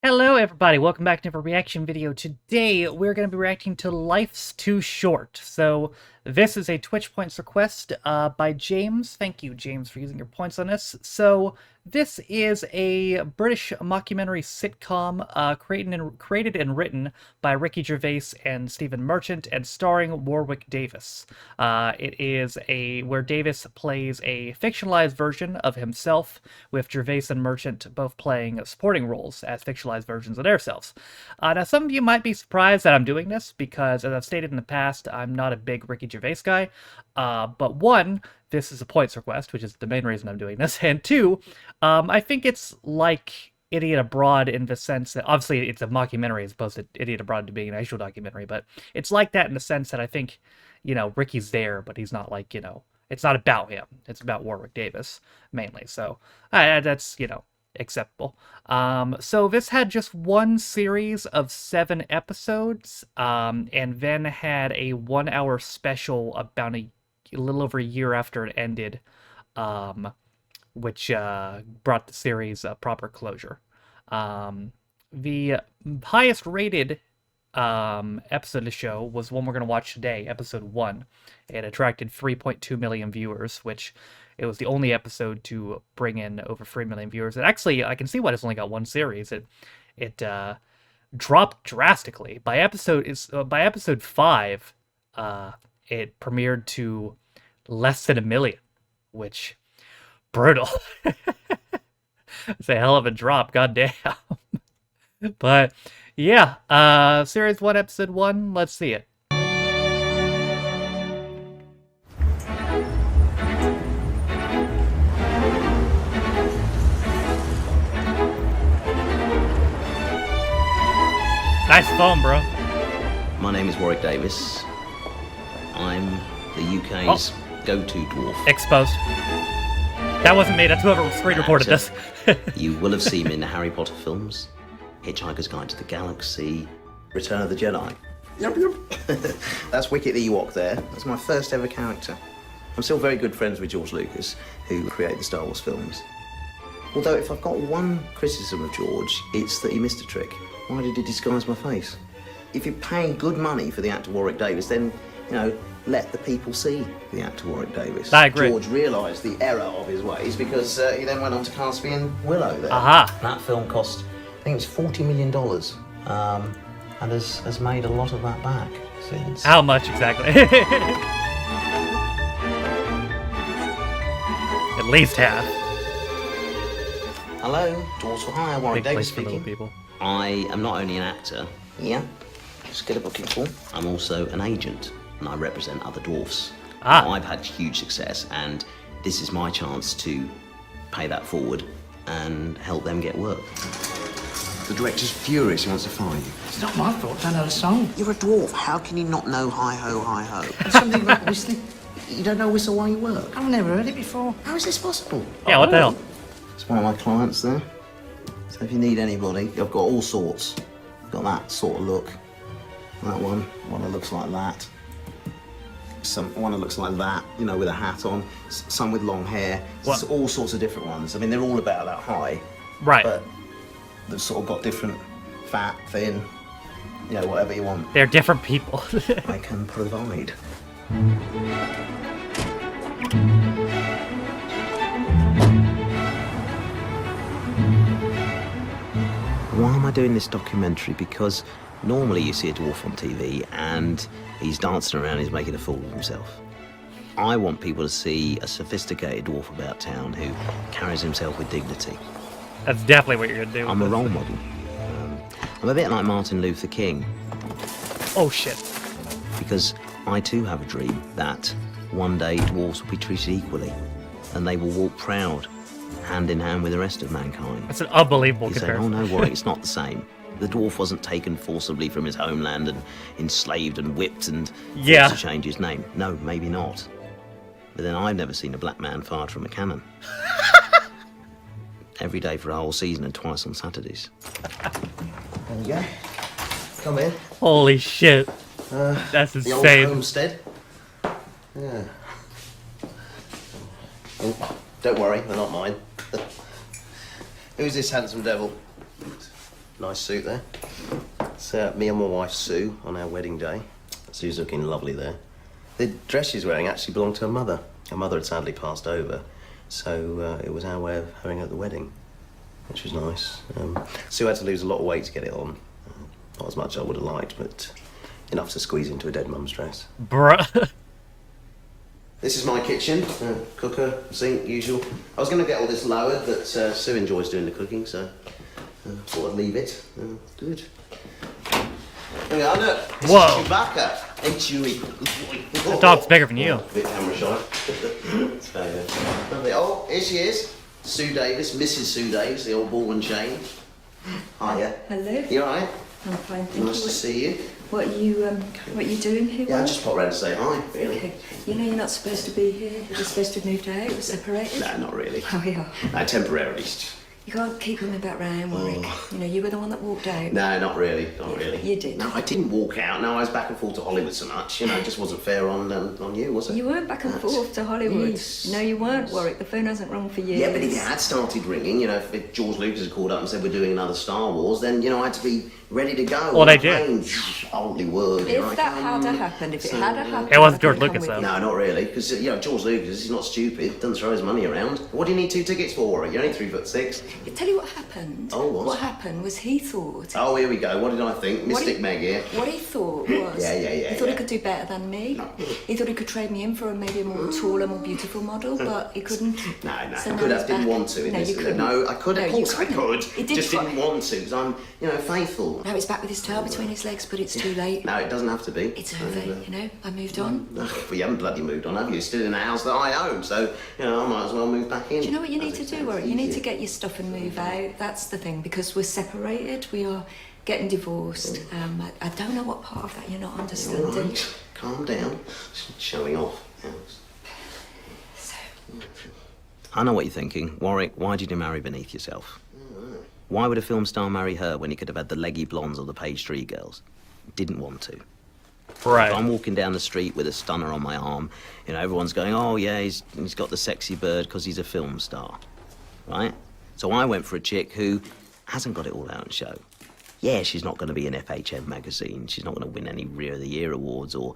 Hello everybody, welcome back to another reaction video. Today we're going to be reacting to Life's Too Short. So this is a Twitch points request by James. Thank you, James, for using your points on this. So this is a British mockumentary sitcom created and written by Ricky Gervais and Stephen Merchant and starring Warwick Davis. It is where Davis plays a fictionalized version of himself, with Gervais and Merchant both playing supporting roles as fictionalized versions of themselves. Now, some of you might be surprised that I'm doing this because, as I've stated in the past, I'm not a big Ricky Gervais guy. But one, this is a points request, which is the main reason I'm doing this, and two, I think it's like Idiot Abroad in the sense that, obviously, it's a mockumentary as opposed to Idiot Abroad to being an actual documentary, but it's like that in the sense that I think, Ricky's there, but he's not like, it's not about him. It's about Warwick Davis, mainly, so that's, acceptable. So this had just one series of 7 episodes, and then had a 1-hour special about a little over a year after it ended, which brought the series a proper closure. The highest rated episode of the show was one we're going to watch today, episode 1. It attracted 3.2 million viewers, which it was the only episode to bring in over 3 million viewers. And actually, I can see why it's only got one series. It dropped drastically. By episode 5, it premiered to less than 1 million, which brutal. It's a hell of a drop, goddamn. But yeah, series 1, episode 1. Let's see it. Nice phone, bro. My name is Warwick Davis. I'm the UK's go-to dwarf. Exposed. That wasn't me, that's whoever screen recorded this. You will have seen me in the Harry Potter films, Hitchhiker's Guide to the Galaxy, Return of the Jedi. Yep. That's Wicket the Ewok there. That's my first ever character. I'm still very good friends with George Lucas, who created the Star Wars films. Although if I've got one criticism of George, it's that he missed a trick. Why did he disguise my face? If you're paying good money for the actor Warwick Davis, then, let the people see the actor Warwick Davis. I agree. George realised the error of his ways because he then went on to cast me in Willow there. Aha. That film cost, I think it was $40 million, and has made a lot of that back since. How much exactly? At least half. Hello, Dwarves for Hire, Warwick Big Davis place for little speaking. people. I am not only an actor, just get a booking form. I'm also an agent, and I represent other dwarfs. Ah. Now, I've had huge success, and this is my chance to pay that forward and help them get work. The director's furious, he wants to fire you. It's not my fault, I don't know the song. You're a dwarf, how can you not know hi-ho, hi-ho? And something about whistling, you don't know whistle while you work. I've never heard it before. How is this possible? Yeah, what the hell? It's one of my clients there. So if you need anybody, I've got all sorts. Got that sort of look. That one that looks like that. One that looks like that, with a hat on. Some with long hair. What? All sorts of different ones. I mean, they're all about that high. Right. But they've sort of got different fat, thin, whatever you want. They're different people. I can provide. Why am I doing this documentary? Because normally you see a dwarf on TV and he's dancing around, he's making a fool of himself. I want people to see a sophisticated dwarf about town who carries himself with dignity. That's definitely what you're gonna do. I'm a role model. I'm a bit like Martin Luther King, Oh shit. because I too have a dream that one day dwarves will be treated equally and they will walk proud, hand in hand with the rest of mankind. That's an unbelievable You say, comparison. oh no, Warwick, it's not the same. The dwarf wasn't taken forcibly from his homeland and enslaved and whipped and Yeah. forced to change his name. No, maybe not. But then I've never seen a black man fired from a cannon. Every day for a whole season and twice on Saturdays. There you go. Come in. Holy shit. That's The old insane. homestead. Yeah. Oh, don't worry, they're not mine. Who's this handsome devil? Nice suit there. It's me and my wife Sue on our wedding day. Sue's looking lovely there. The dress she's wearing actually belonged to her mother. Her mother had sadly passed over, so it was our way of having her at the wedding, which was nice. Sue had to lose a lot of weight to get it on. Not as much as I would have liked, but enough to squeeze into a dead mum's dress. Bruh. This is my kitchen. Cooker, sink, usual. I was going to get all this lowered, but Sue enjoys doing the cooking, so thought I'd leave it. Do it. Here we are, look. Whoa. Chewbacca. Hey, Chewie. That dog's bigger than you. A bit camera shy. Lovely. Oh, here she is. Sue Davis, Mrs. Sue Davis, the old ball and chain. Hiya. Hello. You alright? I'm fine, thank Nice you. to see you. What are you doing here? Yeah, I Warwick? just popped round to say hi, really. Okay. You know you're not supposed to be here. You're supposed to have moved out. We're separated. No, not really. Oh, yeah. Temporarily. You can't keep coming back round, Warwick. You know, you were the one that walked out. No, not really, not really. You did. No, I didn't walk out. No, I was back and forth to Hollywood so much. You know, it just wasn't fair on you, was it? You weren't back and forth to Hollywood. Yes. No, you weren't, Warwick. The phone hasn't rung for years. Yeah, but if it had started ringing, you know, if George Lucas had called up and said we're doing another Star Wars, then, you know, I had to be ready to go. Well, they did. Holy word. If that had happened, if it had happened... It was I'd George come Lucas, with though. you. No, not really, because, you know, George Lucas, he's not stupid, doesn't throw his money around. What do you need 2 tickets for, Warwick? You're only 3'6". I tell you what happened. Oh, what? What happened was he thought... Oh, here we go. What did I think? What Mystic he- Meg here. What he thought was... Yeah, He thought yeah. he could do better than me. He thought he could trade me in for maybe a more taller, more beautiful model, but he couldn't. No, So I now could he's have, didn't back. want to. In No, this, you couldn't. No, I could. No, Of you course I couldn't. could. He did Just try. didn't want to, because I'm, you know, faithful. Now he's back with his tail between his legs, but it's too late. No, it doesn't have to be. It's over, you know. I moved on. Well, you haven't bloody moved on, have you? You're still in a house that I own, so, you know, I might as well move back in. Do you know what you need As to it do, sounds Warwick? You need to easier. get your stuff and move out. That's the thing, because we're separated. We are getting divorced. I don't know what part of that you're not All understanding. right, calm down. Showing off. So, I know what you're thinking. Warwick, why did you marry beneath yourself? Why would a film star marry her when he could have had the leggy blondes or the page 3 girls? Didn't want to. Right. If I'm walking down the street with a stunner on my arm, you know, everyone's going, oh, yeah, he's got the sexy bird because he's a film star, right? So I went for a chick who hasn't got it all out on show. Yeah, she's not going to be in FHM magazine. She's not going to win any Rear of the Year awards or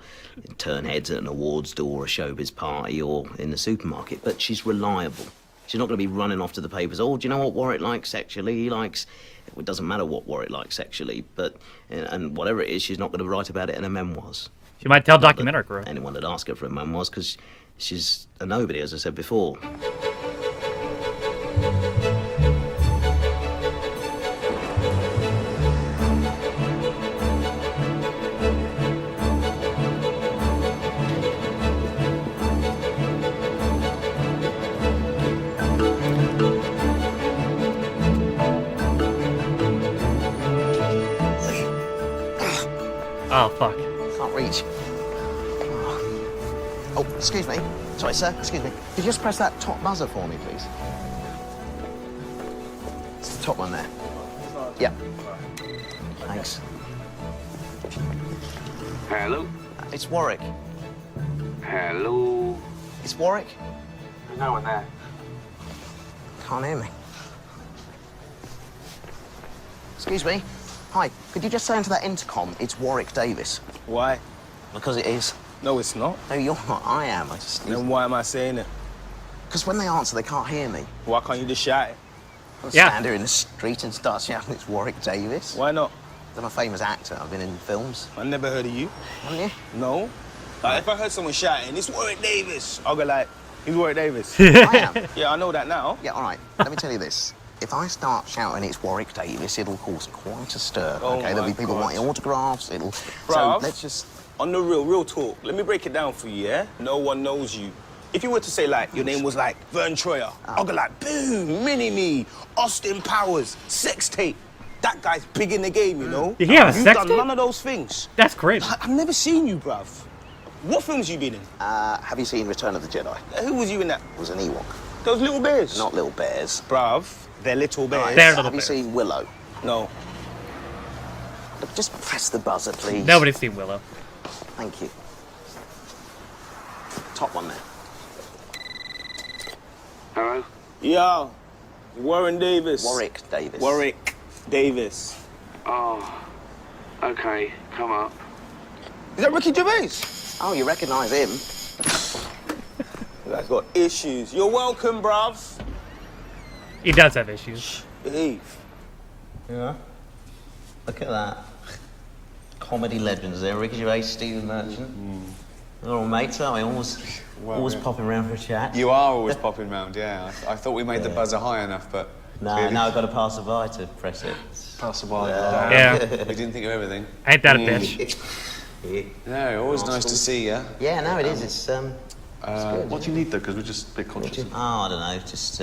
turn heads at an awards door or a showbiz party or in the supermarket, but she's reliable. She's not going to be running off to the papers, oh, do you know what Warwick likes sexually? He likes... It doesn't matter what Warwick likes sexually, but... And whatever it is, she's not going to write about it in her memoirs. She might tell documentary crew. Anyone would ask her for her memoirs, because she's a nobody, as I said before. Oh, fuck. Can't reach. Oh, excuse me. Sorry, sir. Excuse me. Could you just press that top buzzer for me, please? It's the top one there. Yep. Thanks. Hello? It's Warwick. Hello? It's Warwick. There's no one there. Can't hear me. Excuse me. Hi. Could you just say into that intercom, it's Warwick Davis? Why? Because it is. No, it's not. No, you're not. I am. I just... Then why am I saying it? Because when they answer, they can't hear me. Why can't you just shout it? I'll Yeah. stand here in the street and start shouting, it's Warwick Davis. Why not? I'm a famous actor. I've been in films. I never heard of you. Haven't you? No. Like, if I heard someone shouting, it's Warwick Davis, I'll go like, who's Warwick Davis? I am. Yeah, I know that now. Yeah, all right. Let me tell you this. If I start shouting it's Warwick Davis, it'll cause quite a stir. Oh Okay, there'll my be people God. wanting autographs. It'll. Bruv. So let's just. On the real talk, let me break it down for you, yeah? No one knows you. If you were to say, like, your name was, like, Vern Troyer, I'll go like, boom, Mini-Me, Austin Powers, Sex Tape. That guy's big in the game, you know? Did he have a You've sex done tape? none of those things. That's crazy. I've never seen you, bruv. What films you been in? Have you seen Return of the Jedi? Who was you in that? It was an Ewok. Those little bears? Not little bears. Bruv, they're little bears. They're little Have you bears. seen Willow? No. Look, just press the buzzer, please. Nobody's seen Willow. Thank you. Top one there. Hello? Yo, Warren Davis. Warwick Davis. Warwick Davis. Oh, okay, come up. Is that Ricky Gervais? Oh, you recognise him? I've got issues. You're welcome, bruv. He does have issues. Eve. Yeah. Look at that. Comedy legends there. Ricky Gervais, Stephen Merchant. They're all mates, aren't we? Always popping around for a chat. You are always popping round, yeah. I thought we made the buzzer high enough, but... No, I've got to pass a by to press it. Pass the by. Yeah. We didn't think of everything. Ain't that a bitch? No, always nice to see you. Yeah, no, it is. It's good. What do you need though? Because we're just a bit conscious. Oh, I don't know. Just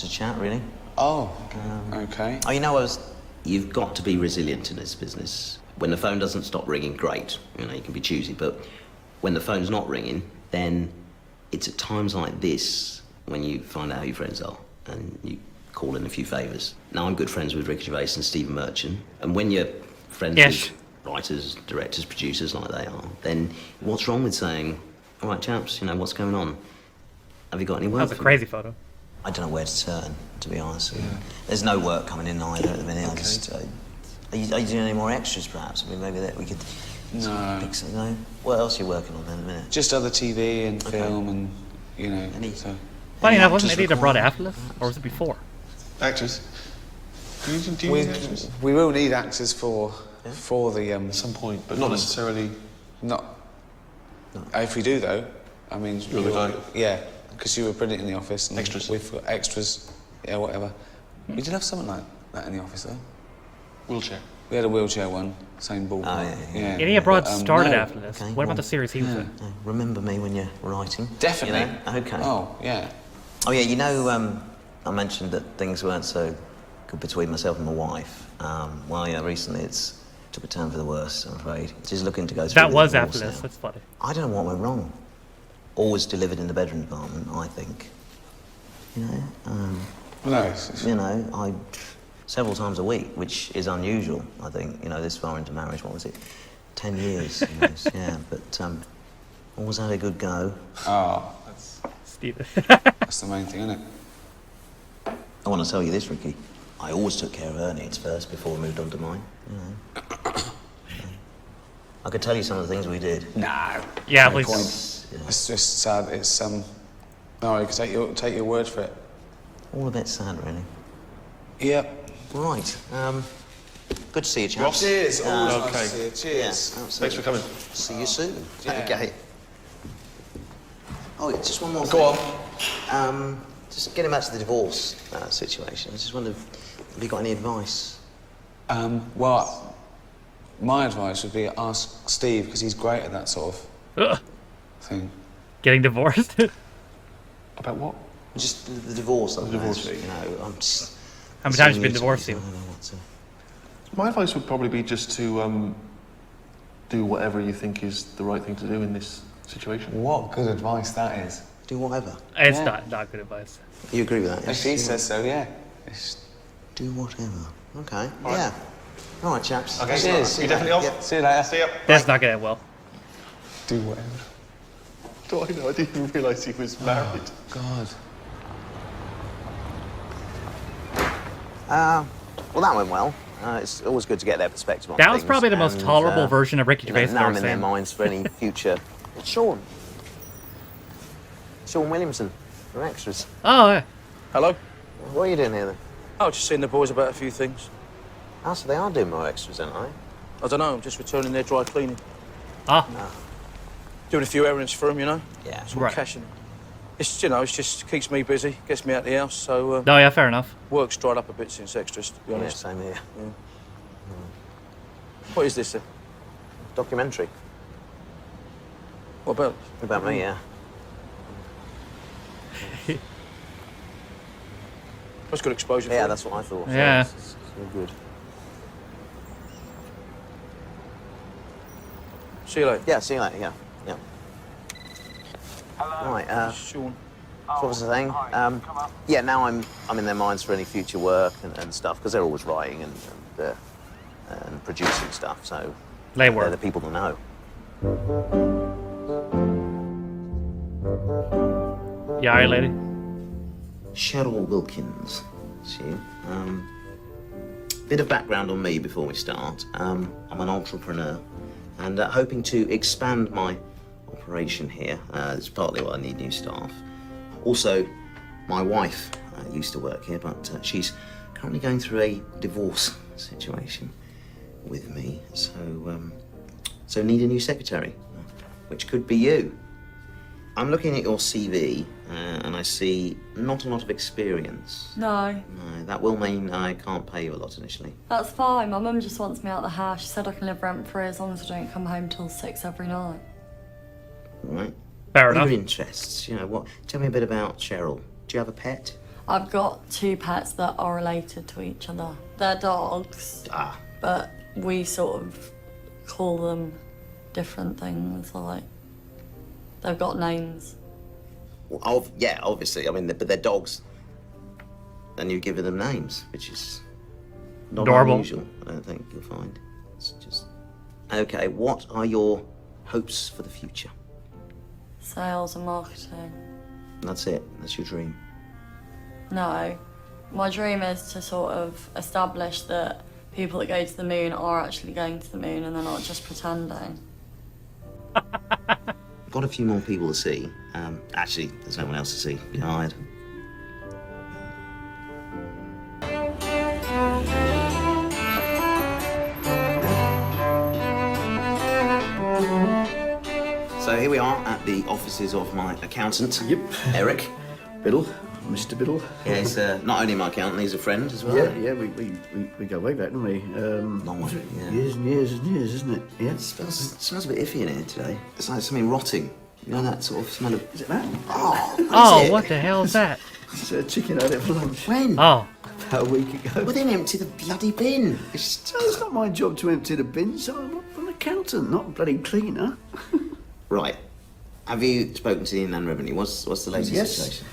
a chat, really. Oh, okay. Oh, you know, you've got to be resilient in this business. When the phone doesn't stop ringing, great. You know, you can be choosy, but when the phone's not ringing, then it's at times like this when you find out who your friends are and you call in a few favours. Now, I'm good friends with Ricky Gervais and Stephen Merchant, and when you're friends with writers, directors, producers like they are, then what's wrong with saying, all right, chaps, you know, what's going on? Have you got any work? That was a crazy photo. I don't know where to turn, to be honest. There's no work coming in either at the minute. Okay. Are you doing any more extras, perhaps? I mean, maybe that we could... No. Pick something, no? What else are you working on then at the minute? Just other TV and film and, you know, so... Funny enough, wasn't it either brought after this, or was it before? Actors. Do you need actors? We will need actors for the... At some point, but not necessarily... Not... If we do, though, I mean... You're the guy. Yeah, because you were brilliant in the office. And Extras. We've got extras, yeah, whatever. We did have something like that in the office, though. Wheelchair. We had a wheelchair one, same ballpark. Oh, yeah. Yeah, Broad started no. after this. Okay, What about well, the series he was in? Remember me when you're writing. Definitely. You know? Okay. Oh, yeah. Oh, yeah, you know, I mentioned that things weren't so good between myself and my wife. Well, yeah, recently it's took a turn for the worse, I'm afraid. She's looking to go through That the was divorce after this. now. That's funny. I don't know what went wrong. Always delivered in the bedroom department, I think. You know, No, it's... you know, several times a week, which is unusual, I think, you know, this far into marriage. What was it? 10 years, almost, yeah, but always had a good go. Oh, Steve. that's the main thing, isn't it? I want to tell you this, Ricky. I always took care of her needs first before we moved on to mine, you know. I could tell you some of the things we did. No. Yeah, No please. point. It's just sad. It's no, I can take your word for it. All a bit sad, really. Yep. Right, good to see you, chaps. Cheers. Always nice okay. to see you. Cheers. Yeah, absolutely. Thanks for coming. See you soon. Yeah. Okay. Oh, just one more Go thing. on. Just getting back to the divorce situation, I just wondered, have you got any advice? Well, my advice would be ask Steve, because he's great at that sort of Ugh. thing. Getting divorced? About what? Just the divorce. The divorce. You know, I'm just... How many times you seeing been two, divorced, so I Steve? don't know what to... My advice would probably be just to do whatever you think is the right thing to do in this situation. What good advice that is. Do whatever. It's Yeah. not good advice. You agree with that? If yes? he says so, yeah. It's... Do whatever. Okay, yeah. All right, chaps. Okay, Cheers. you definitely off? Yep. See you later. See ya. That's not gonna end well. Do whatever. Do I know? I didn't even realise he was married. God. Well, that went well. It's always good to get their perspective on That was things, probably the most and, tolerable version of Ricky you know, Gervais now I've I'm ever in their seen. minds for any future. It's Sean Williamson from Extras. Oh, yeah. Hello? What are you doing here then? Oh, just seeing the boys about a few things. Oh, so they are doing more extras, aren't they? I don't know, I'm just returning their dry cleaning. Ah, Doing a few errands for them, you know? Yeah. Some Right. cashing. It's, you know, it's just keeps me busy, gets me out the house, so no, yeah, fair enough. work's dried up a bit since Extras, to be Yeah, honest. same here. What is this then? Documentary What about? about me, yeah. That's good exposure Yeah, for that's what I thought. so Yeah. It's all good. See you later. Yeah, see you later. Yeah, yeah. Right. Sean. So what was the thing? Yeah, now I'm in their minds for any future work and stuff because they're always writing and producing stuff. So They they're were. the people to know. Yeah, alright, lady. Cheryl Wilkins. She. Bit of background on me before we start. I'm an entrepreneur and hoping to expand my operation here. It's partly why I need new staff. Also, my wife used to work here, but she's currently going through a divorce situation with me, so need a new secretary, which could be you. I'm looking at your CV and I see not a lot of experience. No. No, that will mean I can't pay you a lot initially. That's fine. My mum just wants me out of the house. She said I can live rent-free as long as I don't come home till 6 every night. Right. Fair What are enough. your interests? You know, what? Tell me a bit about Cheryl. Do you have a pet? I've got 2 pets that are related to each other. They're dogs, Ah. but we sort of call them different things, like they've got names. Well, yeah, obviously. I mean, but they're dogs. And you've given them names, which is not Adorable. unusual, I don't think you'll find. It's just... Okay, what are your hopes for the future? Sales and marketing. That's it. That's your dream. No. My dream is to sort of establish that people that go to the moon are actually going to the moon and they're not just pretending. Got a few more people to see. Actually, there's no one else to see. You're hired. So here we are at the offices of my accountant. Yep. Eric. Biddle, Mr. Biddle. Yeah, he's not only my accountant, he's a friend as well. Yeah, we go way back, don't we? Long way, yeah. Years and years and years, isn't it? Yeah. It smells a bit iffy in here today. It's like something rotting. You know that sort of smell of... Is it that? Oh, what the hell is that? It's a chicken I had it for lunch. When? Oh, About a week ago. Well, then empty the bloody bin. It's It's not my job to empty the bins. I'm an accountant, not a bloody cleaner. Right. Have you spoken to the Inland Revenue? What's the latest Yes. situation?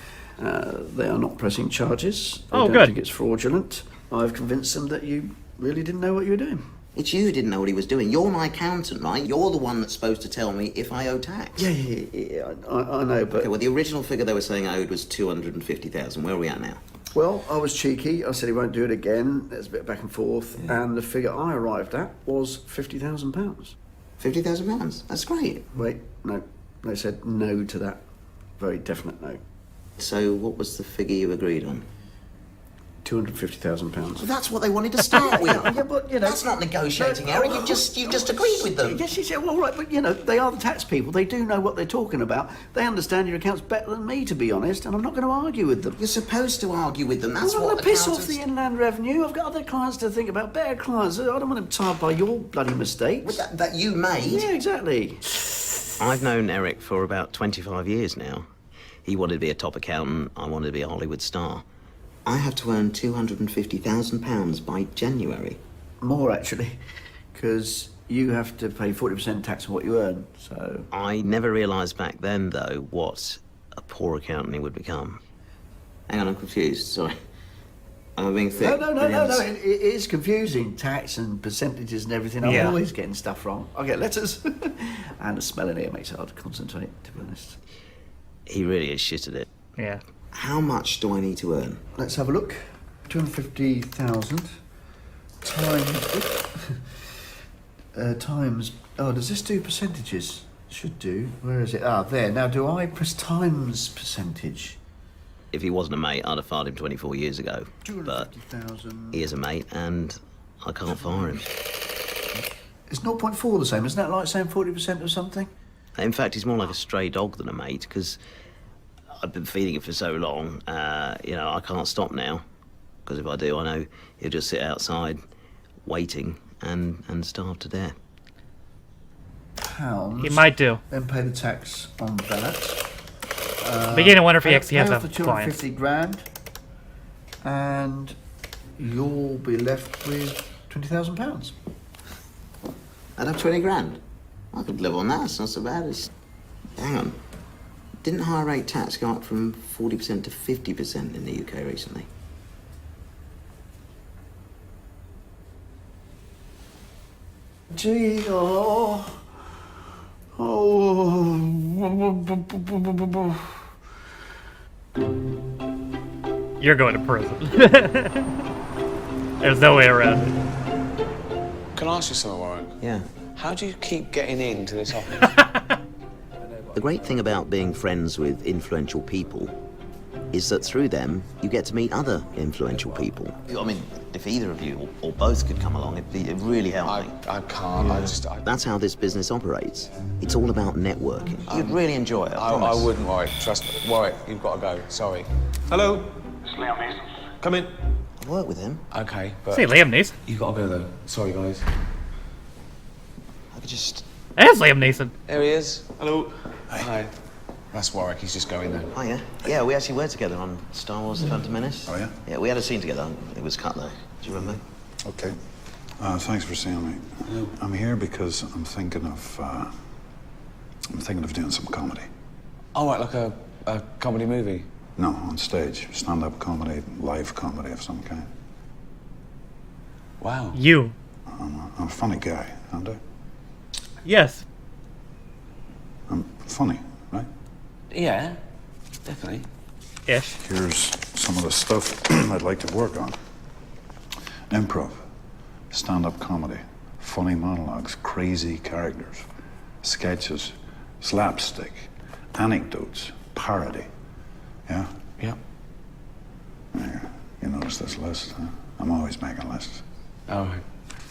They are not pressing charges. They Oh, don't good. think it's fraudulent. I've convinced them that you really didn't know what you were doing. It's you who didn't know what he was doing. You're my accountant, right? You're the one that's supposed to tell me if I owe tax. Yeah, I know, but... Okay, well, the original figure they were saying I owed was 250,000. Where are we at now? Well, I was cheeky. I said he won't do it again. There's a bit back and forth. And the figure I arrived at was £50,000. £50,000? That's great. Wait, no. They said no to that. Very definite no. So what was the figure you agreed on? £250,000. Well, that's what they wanted to start with. Yeah, but, you know... That's not negotiating, Eric. You've just agreed with them. Yes, well, all right, but, you know, they are the tax people. They do know what they're talking about. They understand your accounts better than me, to be honest, and I'm not going to argue with them. You're supposed to argue with them. That's I'm not what going to piss off accountants... the Inland Revenue. I've got other clients to think about, better clients. I don't want them tied by your bloody mistakes. Well, that you made. Yeah, exactly. I've known Eric for about 25 years now. He wanted to be a top accountant. I wanted to be a Hollywood star. I have to earn £250,000 by January. More, actually, because you have to pay 40% tax on what you earn, so... I never realised back then, though, what a poor accountant he would become. Hang on, I'm confused. Sorry. Am I being thick? No. It is confusing. Tax and percentages and everything. I'm Yeah. always getting stuff wrong. I get letters. And the smell in here makes it hard to concentrate, to be honest. He really is shit at it. yeah. How much do I need to earn? Let's have a look. 250,000 times... times... Oh, does this do percentages? Should do. Where is it? Ah, there. Now, do I press times percentage? If he wasn't a mate, I'd have fired him 24 years ago. But 250,000... he is a mate, and I can't fire him. Is 0.4 the same? Isn't that like saying 40% of something? In fact, he's more like a stray dog than a mate, because I've been feeding him for so long, you know, I can't stop now. Because if I do, I know he'll just sit outside, waiting, and starve to death. Pounds. He might do. Then pay the tax on that. I'm beginning to wonder if he actually has pay a off the client. 250 grand, and you'll be left with £20,000. I'd have 20 grand. I could live on that, it's not so bad. Hang on. Didn't higher rate tax go up from 40% to 50% in the UK recently? Gee, You're going to prison. There's no way around it. Can I ask you something, Warwick? Yeah. How do you keep getting into this office? The great thing about being friends with influential people is that through them, you get to meet other influential people. I mean, if either of you or both could come along, it'd really help me. I can't. Yeah. That's how this business operates. It's all about networking. You'd really enjoy it, I I promise. wouldn't, Warwick. Trust me. Warwick, you've got to go. Sorry. Hello. Come in. I work with him. Okay, but... See, Liam Neeson. You've got to go, though. Sorry, guys. I could just... There's Liam Neeson. There he is. Hello. Hi. That's Warwick. He's just going there. Oh, yeah? Yeah, we actually were together on Star Wars: The Phantom Menace. Oh, yeah? Yeah, we had a scene together. It was cut, though. Do you remember? Okay. Thanks for seeing me. I'm here because I'm thinking of doing some comedy. Oh, right, like a comedy movie? No, on stage. Stand-up comedy, live comedy of some kind. Wow. You. I'm a funny guy, aren't I? Yes. I'm funny, right? Yeah, definitely. Ish. Here's some of the stuff I'd like to work on. Improv, stand-up comedy, funny monologues, crazy characters, sketches, slapstick, anecdotes, parody. Yeah? Yeah. You notice this list, huh? I'm always making lists. Oh, right.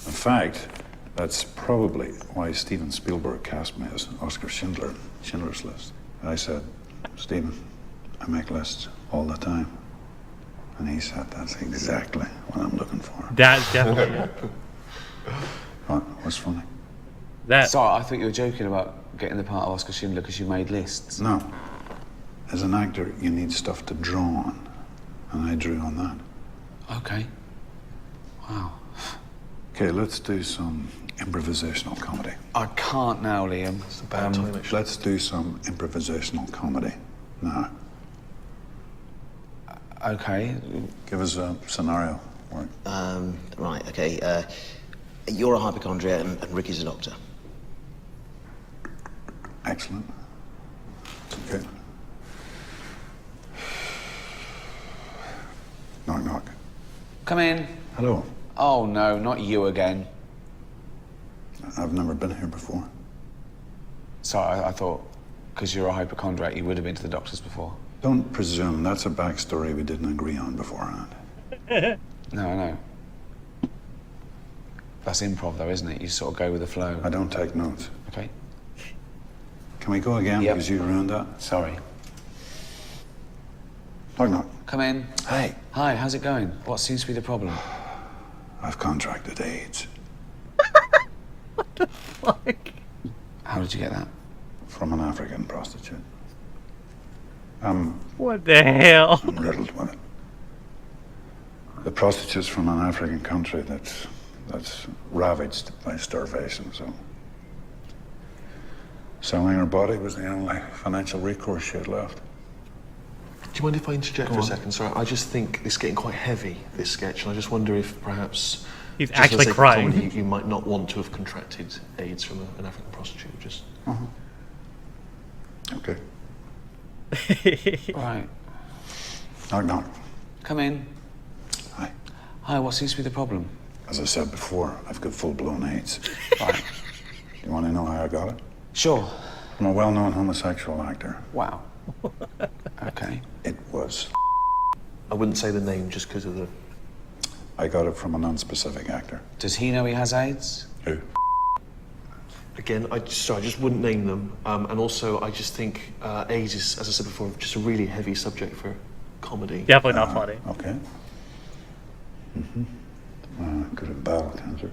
In fact, that's probably why Steven Spielberg cast me as Oscar Schindler in Schindler's List. I said, Steven, I make lists all the time. And he said, that's exactly what I'm looking for. That's definitely it. What's funny? That. Sorry, I thought you were joking about getting the part of Oscar Schindler because you made lists. No. As an actor, you need stuff to draw on. And I drew on that. Okay. Wow. Okay, let's do some improvisational comedy. I can't now, Liam. It's a bad time, actually. Let's do some improvisational comedy now. Okay. Give us a scenario. Warwick. Right, okay. You're a hypochondriac and Ricky's a doctor. Excellent. Okay. Knock, knock. Come in. Hello. Oh, no, not you again. I've never been here before. Sorry, I thought because you're a hypochondriac, you would have been to the doctors before. Don't presume. That's a backstory we didn't agree on beforehand. No, I know. That's improv, though, isn't it? You sort of go with the flow. I don't take notes. Okay. Can we go again? Yep. Because you ruined that? Sorry. Knock, knock. Come in. Hey. Hi, how's it going? What seems to be the problem? I've contracted AIDS. Fuck. How did you get that? From an African prostitute. What the hell? I'm riddled with it. The prostitute's from an African country that's ravaged by starvation, so selling her body was the only financial recourse she had left. Do you mind if I interject for a second? Sorry, I just think it's getting quite heavy, this sketch, and I just wonder if perhaps... He's just for the actually sake of crying. comedy, you might not want to have contracted AIDS from an African prostitute, just... Okay. Right. Knock, knock. Come in. Hi. Hi, what seems to be the problem? As I said before, I've got full-blown AIDS. Right. You want to know how I got it? Sure. I'm a well-known homosexual actor. Wow. Okay. It was. I wouldn't say the name just because of the... I got it from a non-specific actor. Does he know he has AIDS? Who? Again, I just wouldn't name them. And also, I just think AIDS is, as I said before, just a really heavy subject for comedy. Definitely not funny. Okay. Could have battle cancer.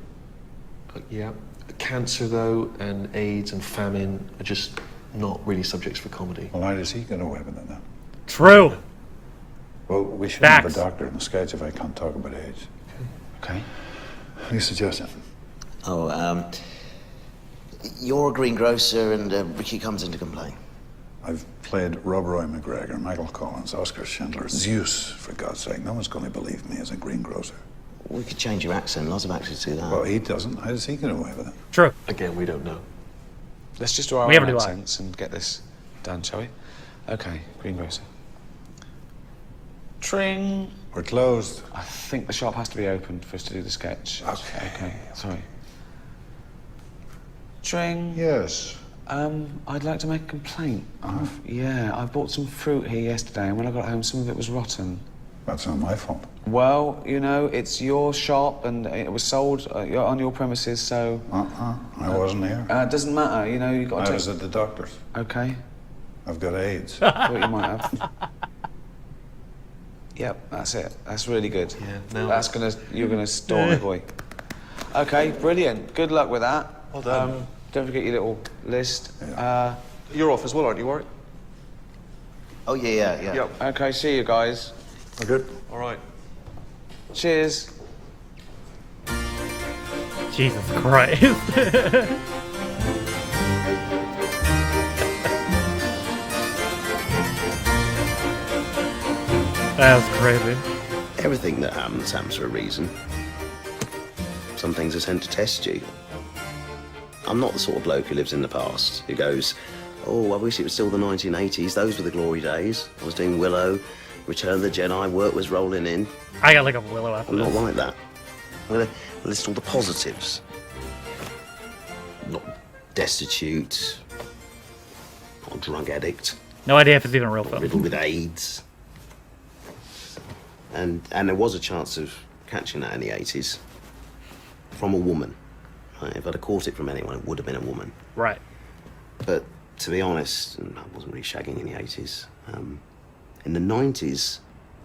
Yeah. Cancer, though, and AIDS and famine are just not really subjects for comedy. Well, how does he get away with it then? True. Well, we should have a Facts. doctor in the sketch if I can't talk about AIDS. Okay. What are you suggesting? Oh, you're a greengrocer and Ricky comes in to complain. I've played Rob Roy McGregor, Michael Collins, Oscar Schindler, Zeus, for God's sake. No one's going to believe me as a greengrocer. We could change your accent. Lots of actors do that. Well, he doesn't. How does he get away with it? True. Again, we don't know. Let's just do our We own never do accents and get this done, shall we? Okay, greengrocer. Tring. We're closed. I think the shop has to be open for us to do the sketch. Okay, sorry. Tring. Yes. I'd like to make a complaint. Yeah, I bought some fruit here yesterday, and when I got home, some of it was rotten. That's not my fault. Well, you know, it's your shop, and it was sold on your premises, so... I wasn't here. It doesn't matter, you know, you got to... I was at the doctor's. Okay. I've got AIDS. Thought you might have. Yep, that's it. That's really good. Yeah, no. You're gonna storm it, boy. Okay, brilliant. Good luck with that. Well done. Don't forget your little list. Yeah. You're off as well, aren't you, Warwick? Oh, yeah. Yep. Okay, see you guys. We're good. All right. Cheers. Jesus Christ. That's crazy. Everything that happens for a reason. Some things are sent to test you. I'm not the sort of bloke who lives in the past, who goes, oh, I wish it was still the 1980s. Those were the glory days. I was doing Willow, Return of the Jedi, work was rolling in. I got like a Willow after I'm not this. like that. I'm going to list all the positives. Not destitute, not a drug addict. No idea if it's even a real film. Riddled with AIDS. And there was a chance of catching that in the 80s. From a woman. Right? If I'd have caught it from anyone, it would have been a woman. Right. But to be honest, I wasn't really shagging in the 80s. In the 90s,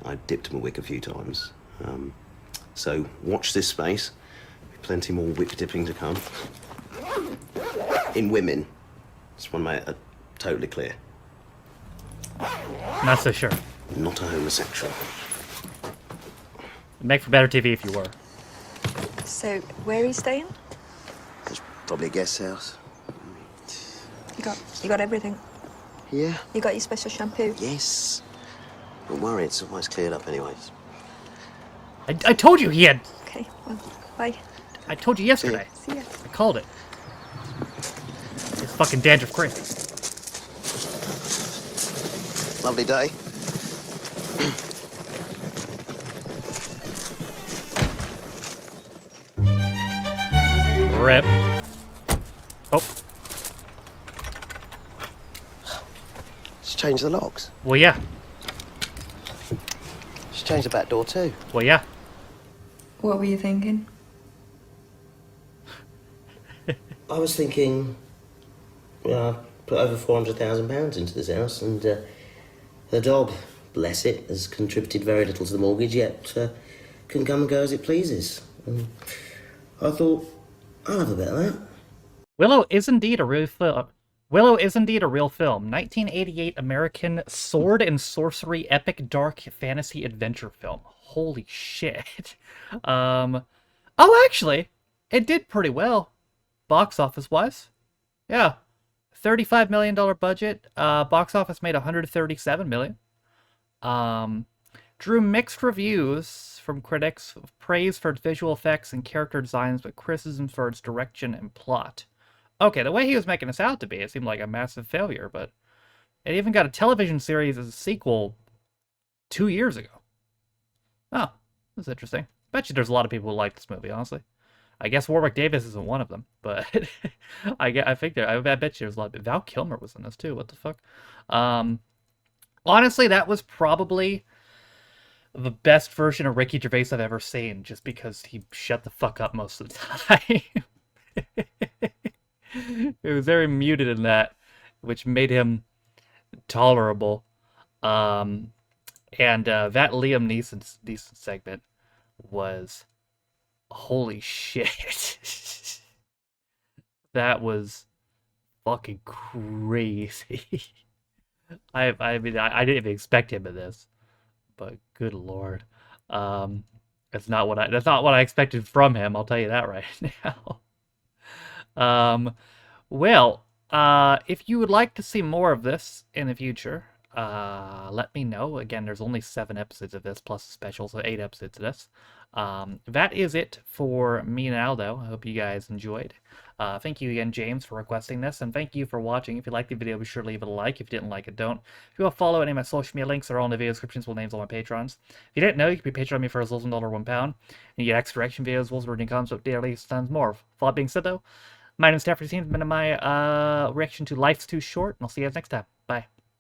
I dipped my wick a few times. So watch this space. Plenty more wick dipping to come. In women, just want to make it totally clear. Not so sure. Not a homosexual. It'd make for better TV if you were. So, where are you staying? It's probably a guest house. You got everything? Yeah. You got your special shampoo? Yes. Don't worry, it's almost cleared up anyways. I told you he had... Okay, well, bye. I told you yesterday. See ya. I called it. It's fucking dandruff crazy. Lovely day. Rip. Oh. Just change the locks. Well, yeah. Just change the back door too. Well, yeah. What were you thinking? I was thinking, well, I put over £400,000 into this house, and the dog, bless it, has contributed very little to the mortgage, yet can come and go as it pleases. And I thought, I'll have a bit of that. Willow is indeed a real film. 1988 American sword and sorcery epic dark fantasy adventure film. Holy shit. Oh, actually, it did pretty well, box office wise. Yeah, $35 million budget. Box office made $137 million. Drew mixed reviews from critics, praise for its visual effects and character designs, but criticism for its direction and plot. Okay, the way he was making this out to be, it seemed like a massive failure, but it even got a television series as a sequel 2 years ago. Oh, that's interesting. Bet you there's a lot of people who like this movie, honestly. I guess Warwick Davis isn't one of them, but I bet you there's a lot of... Val Kilmer was in this too, what the fuck? Honestly, that was probably the best version of Ricky Gervais I've ever seen, just because he shut the fuck up most of the time. It was very muted in that, which made him tolerable. And that Liam Neeson segment was... holy shit. That was fucking crazy. I mean, I didn't even expect him in this, but good lord. That's not what I expected from him, I'll tell you that right now. Well, if you would like to see more of this in the future, let me know. Again, there's only 7 episodes of this, plus a special, so 8 episodes of this. That is it for me now, though. I hope you guys enjoyed. Thank you again, James, for requesting this, and thank you for watching. If you liked the video, be sure to leave it a like. If you didn't like it, don't. If you want to follow any of my social media links, they're all in the video descriptions with names of my patrons. If you didn't know, you can be Patreon me for as little as $1 or £1, and you get extra reaction videos, rules, reading comments, up daily, tons more. With all that being said, though, my name is Stafford. This has been my reaction to Life's Too Short, and I'll see you guys next time. Bye.